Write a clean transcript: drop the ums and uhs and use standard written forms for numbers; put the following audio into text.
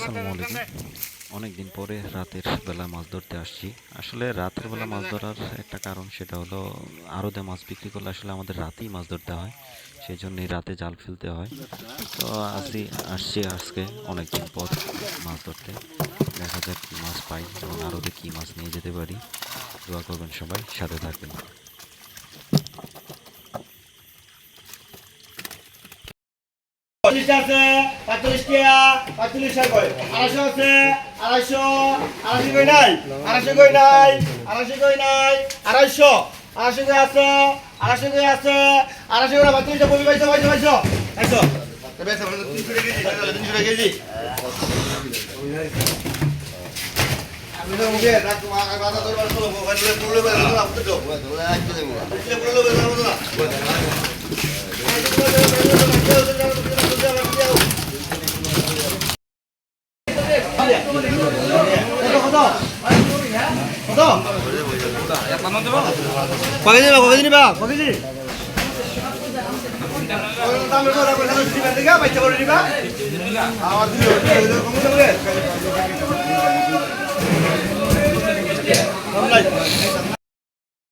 আসসালামু আলাইকুম। অনেকদিন পরে রাতের বেলা মাছ ধরতে আসছি। আসলে রাতের বেলা মাছ ধরার একটা কারণ, সেটা হলো আড়তে মাছ বিক্রি করলে আসলে আমাদের রাতেই মাছ ধরতে হয়, সেই জন্যই রাতে জাল ফেলতে হয়। তো আসছি আজকে অনেকদিন পর মাছ ধরতে। দেখা যাক কী মাছ পাই এবং আড়তে কী মাছ নিয়ে যেতে পারি। দোয়া করবেন, সবাই সাথে থাকবেন। আছে 45 টাকা 45 টাকা কয় 250 আছে 250 250 কই নাই 250 কই নাই 250 কই নাই 250 250 কই আছে 250 কই আছে 250 করে 32 টা কবি পাইছো পাইছো পাইছো পাইছো তবে আছে 300 টাকা কেজি 300 টাকা কেজি আমি তো মুখে রাখো বাজার দরবার চলো ওখানে পুরো বেলা না আপনি তো ওরা আজকে দেবো পুরো বেলা না কবে নিবা দাম